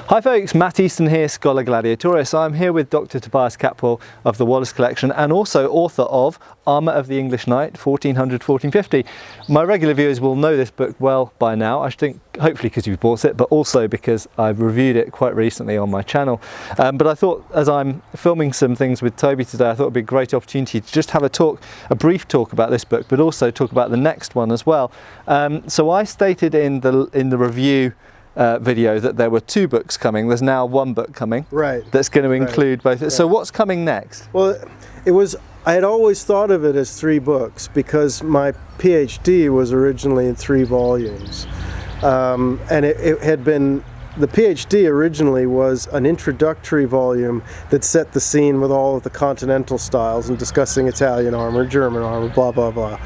Hi folks, Matt Easton here, Scholar Gladiatoris. I'm here with Dr. Tobias Capwell of the Wallace Collection and also author of Armour of the English Knight, 1400-1450. My regular viewers will know this book well by now, I think, hopefully because you've bought it, but also because I've reviewed it quite recently on my channel. But I thought, as I'm filming some things with Toby today, I thought it would be a great opportunity to just have a brief talk about this book, but also talk about the next one as well. So I stated in the review video that there were two books coming. There's now one book coming, right, that's going to include both. Yeah. So what's coming next? Well, I had always thought of it as 3 books because my PhD was originally in 3 volumes, and it had been, the PhD originally was an introductory volume that set the scene with all of the Continental styles and discussing Italian armor, German armor, blah blah blah.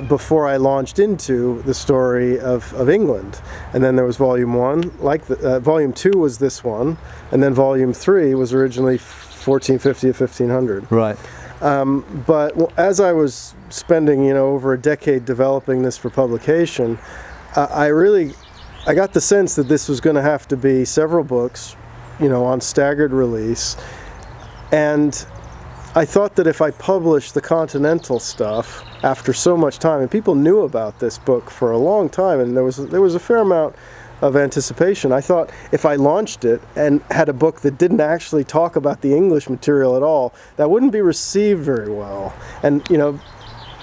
Before I launched into the story of England. And then there was volume 1, volume 2 was this one, and then volume 3 was originally 1450 to 1500. Right. But as I was spending, over a decade developing this for publication, I got the sense that this was going to have to be several books, on staggered release. And I thought that if I published the Continental stuff after so much time, and people knew about this book for a long time, and there was a fair amount of anticipation. I thought if I launched it and had a book that didn't actually talk about the English material at all, that wouldn't be received very well. And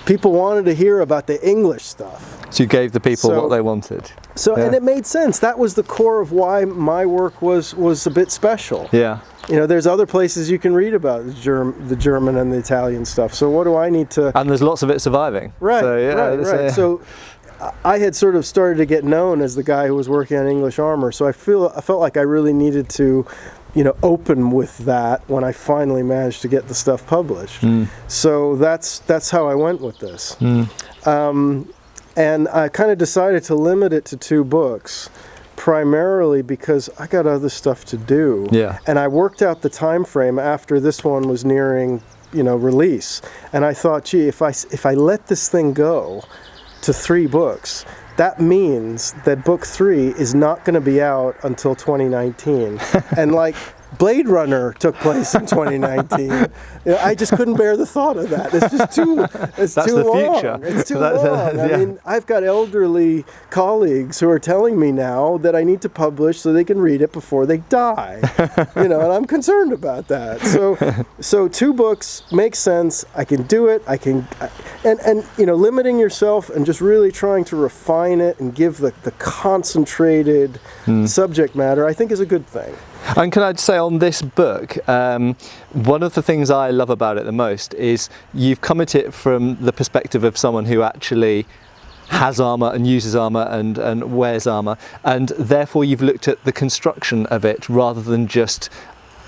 people wanted to hear about the English stuff. So you gave the people what they wanted. So yeah. And it made sense. That was the core of why my work was a bit special. Yeah. There's other places you can read about the German and the Italian stuff. So what do I need to... And there's lots of it surviving. Right, so, yeah, right. So I had sort of started to get known as the guy who was working on English armor. So I felt like I really needed to, open with that when I finally managed to get the stuff published. So that's how I went with this. And I kind of decided to limit it to 2 books. Primarily because I got other stuff to do. Yeah. And I worked out the time frame after this one was nearing, release. And I thought, gee, if I let this thing go to 3 books, that means that book 3 is not going to be out until 2019. And Blade Runner took place in 2019. I just couldn't bear the thought of that. It's just too. It's That's too the long. future. It's too long. Yeah. I mean, I've got elderly colleagues who are telling me now that I need to publish so they can read it before they die. And I'm concerned about that. So 2 books makes sense. I can do it. And limiting yourself and just really trying to refine it and give the concentrated subject matter, I think, is a good thing. And can I just say on this book, one of the things I love about it the most is you've come at it from the perspective of someone who actually has armour and uses armour and wears armour, and therefore you've looked at the construction of it rather than just,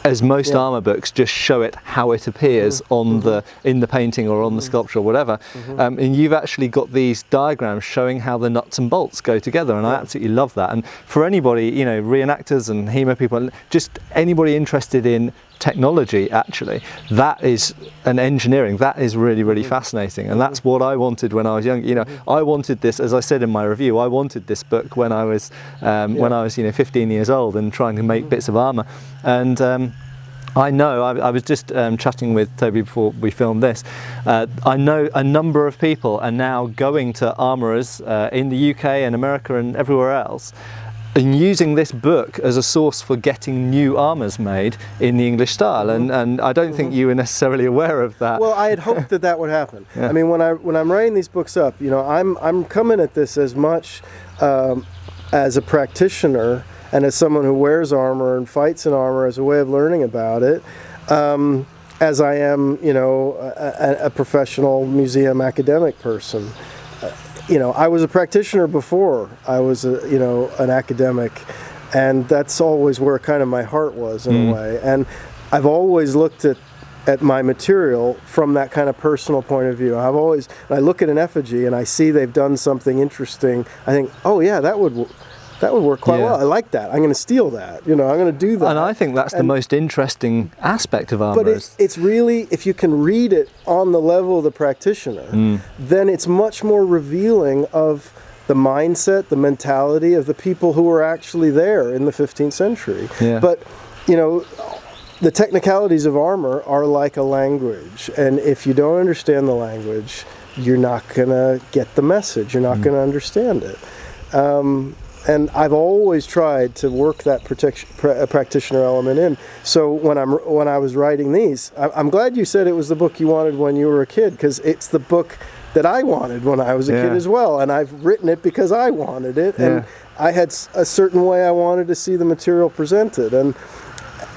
as most armour books, just show it how it appears on in the painting or on the sculpture or whatever. And you've actually got these diagrams showing how the nuts and bolts go together, and I absolutely love that. And for anybody, reenactors and HEMA people, just anybody interested in technology, actually, that is an engineering, that is really, really fascinating. And that's what I wanted when I was young. I wanted this, as I said in my review, I wanted this book when I was 15 years old and trying to make bits of armour. And I know, I was just chatting with Toby before we filmed this, I know a number of people are now going to armourers in the UK and America and everywhere else, and using this book as a source for getting new armours made in the English style, and I don't think you were necessarily aware of that. Well, I had hoped that would happen. Yeah. I mean, when I'm writing these books up, I'm coming at this as much as a practitioner and as someone who wears armour and fights in armour as a way of learning about it, as I am, a professional museum academic person. I was a practitioner before I was an academic, and that's always where kind of my heart was in a way. And I've always looked at my material from that kind of personal point of view. I look at an effigy and I see they've done something interesting. I think, oh yeah, that would work quite well. I like that. I'm going to steal that. I'm going to do that. And I think that's the most interesting aspect of armour. But it's really, if you can read it on the level of the practitioner, then it's much more revealing of the mindset, the mentality of the people who were actually there in the 15th century. Yeah. But, you know, the technicalities of armor are like a language, and if you don't understand the language, you're not going to get the message, you're not going to understand it. And I've always tried to work that practitioner element in. So when I was writing these, I'm glad you said it was the book you wanted when you were a kid, because it's the book that I wanted when I was a kid as well, and I've written it because I wanted it, and I had a certain way I wanted to see the material presented,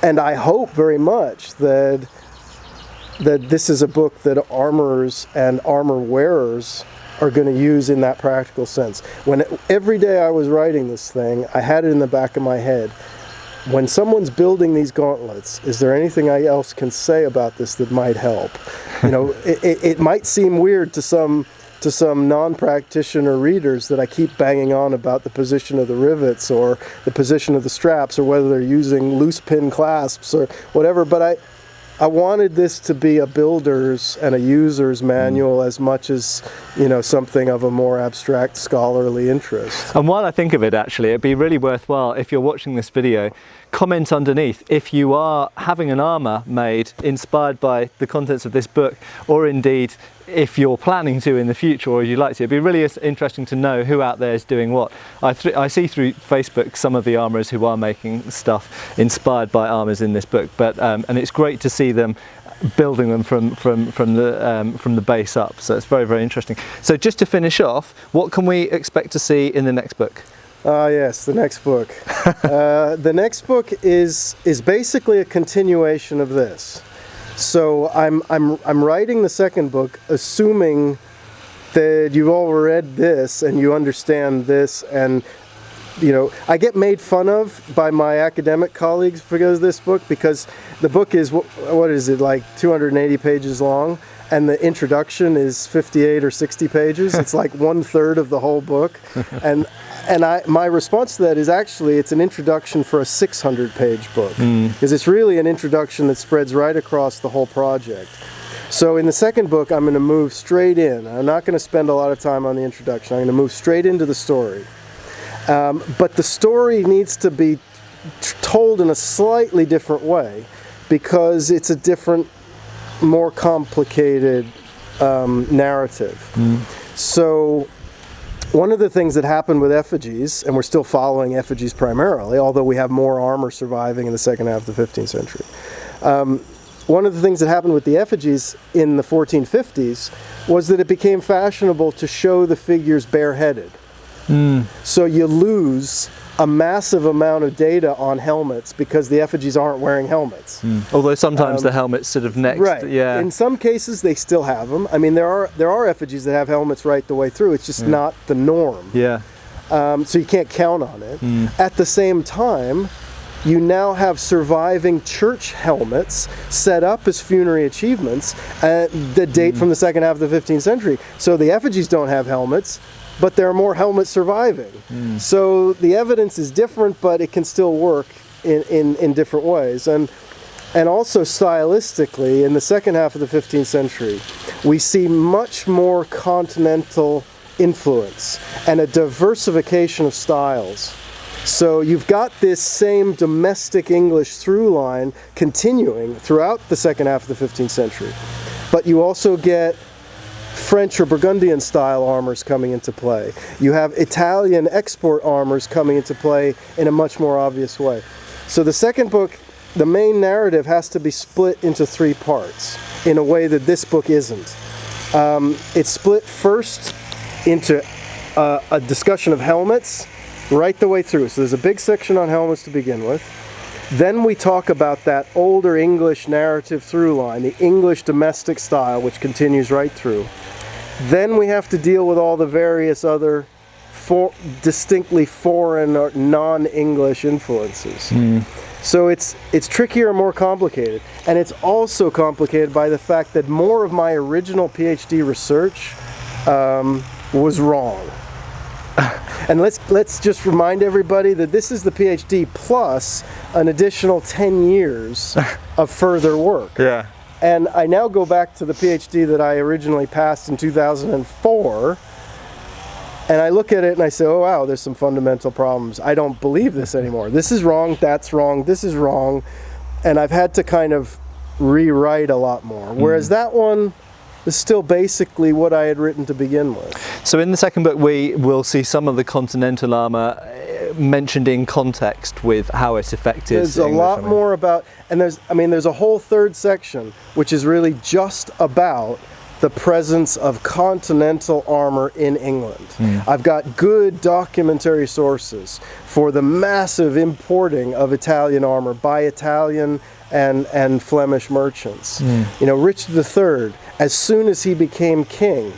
and I hope very much that this is a book that armorers and armor wearers are going to use in that practical sense. Every day I was writing this thing, I had it in the back of my head. When someone's building these gauntlets, is there anything I else can say about this that might help? You know, it might seem weird to some non-practitioner readers that I keep banging on about the position of the rivets or the position of the straps or whether they're using loose pin clasps or whatever, but I wanted this to be a builder's and a user's manual as much as, you know, something of a more abstract scholarly interest. And while I think of it, actually, it'd be really worthwhile, if you're watching this video, comment underneath if you are having an armour made inspired by the contents of this book, or indeed if you're planning to in the future, or you'd like to. It'd be really interesting to know who out there is doing what. I see through Facebook some of the armourers who are making stuff inspired by armours in this book, but and it's great to see them building them from the base up. So it's very, very interesting. So just to finish off, what can we expect to see in the next book? Yes, the next book. The next book is basically a continuation of this. So I'm writing the second book assuming that you've all read this and you understand this, and you know, I get made fun of by my academic colleagues because of this book, because the book is, what is it, like 280 pages long, and the introduction is 58 or 60 pages. It's like 1/3 of the whole book, and my response to that is actually it's an introduction for a 600-page book, because it's really an introduction that spreads right across the whole project. So in the second book, I'm going to move straight in. I'm not going to spend a lot of time on the introduction. I'm going to move straight into the story. But the story needs to be told in a slightly different way, because it's a different, more complicated narrative. So one of the things that happened with effigies, and we're still following effigies primarily, although we have more armor surviving in the second half of the 15th century. One of the things that happened with the effigies in the 1450s was that it became fashionable to show the figures bareheaded. So you lose a massive amount of data on helmets because the effigies aren't wearing helmets. Although sometimes the helmet's sort of next. Right. Yeah. In some cases they still have them. I mean, there are effigies that have helmets right the way through. It's just not the norm. Yeah. So you can't count on it. At the same time, you now have surviving church helmets set up as funerary achievements that date from the second half of the 15th century. So the effigies don't have helmets, but there are more helmets surviving. So the evidence is different, but it can still work in different ways. And also stylistically, in the second half of the 15th century, we see much more continental influence and a diversification of styles. So you've got this same domestic English through line continuing throughout the second half of the 15th century. But you also get French or Burgundian style armors coming into play. You have Italian export armors coming into play in a much more obvious way. So the second book, the main narrative has to be split into 3 parts in a way that this book isn't. It's split first into a discussion of helmets right the way through. So there's a big section on helmets to begin with. Then we talk about that older English narrative through line, the English domestic style, which continues right through. Then we have to deal with all the various other distinctly foreign or non-English influences. So it's trickier and more complicated. And it's also complicated by the fact that more of my original PhD research was wrong. And let's just remind everybody that this is the PhD plus an additional 10 years of further work. Yeah. And I now go back to the PhD that I originally passed in 2004, And I look at it and I say, oh wow, there's some fundamental problems. I don't believe this anymore. This is wrong, that's wrong, this is wrong. And I've had to kind of rewrite a lot more. Whereas that one is still basically what I had written to begin with. So in the second book we will see some of the Continental armour mentioned in context with how it affected There's a lot more about, and there's a whole third section which is really just about the presence of Continental armor in England. I've got good documentary sources for the massive importing of Italian armor by Italian and Flemish merchants. You know, Richard III, as soon as he became king,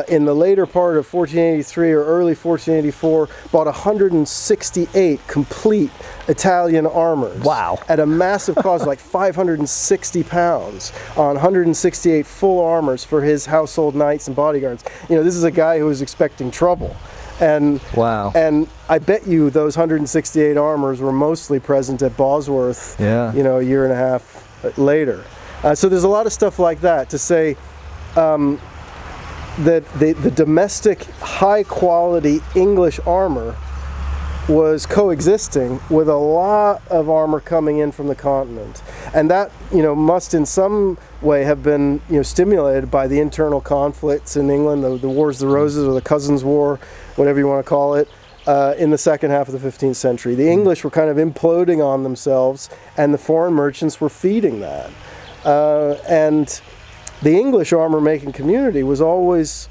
in the later part of 1483 or early 1484, bought 168 complete Italian armors. Wow. At a massive cost, like 560 pounds on 168 full armors for his household knights and bodyguards. You know, this is a guy who was expecting trouble. And wow. And I bet you those 168 armors were mostly present at Bosworth, you know, a year and a half later. So there's a lot of stuff like that to say that the domestic high-quality English armor was coexisting with a lot of armor coming in from the continent, and that, you know, must in some way have been, you know, stimulated by the internal conflicts in England, the Wars of the Roses or the Cousins' War, whatever you want to call it, in the second half of the 15th century. The English were kind of imploding on themselves, and the foreign merchants were feeding that, and the English armor-making community was always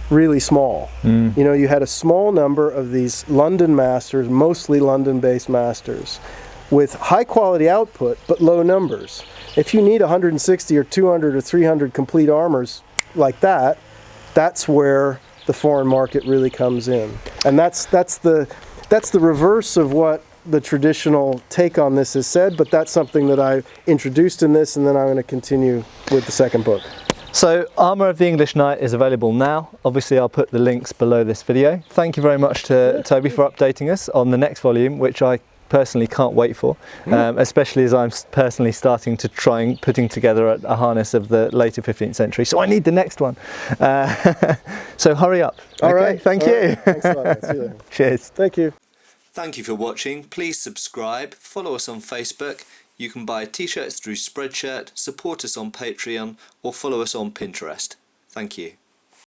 really small. You know, you had a small number of these London masters, mostly London-based masters, with high-quality output but low numbers. If you need 160 or 200 or 300 complete armors like that, that's where the foreign market really comes in. And that's the reverse of what the traditional take on this has said, but that's something that I introduced in this, and then I'm going to continue with the second book. So Armour of the English Knight is available now. Obviously I'll put the links below this video. Thank you very much to Toby for updating us on the next volume, which I personally can't wait for, especially as I'm personally starting to try and putting together a harness of the later 15th century. So I need the next one. So hurry up. All right. Thank you. Thanks a lot. See you later. Cheers. Thank you. Thank you for watching. Please subscribe, follow us on Facebook. You can buy t-shirts through Spreadshirt, support us on Patreon, or follow us on Pinterest. Thank you.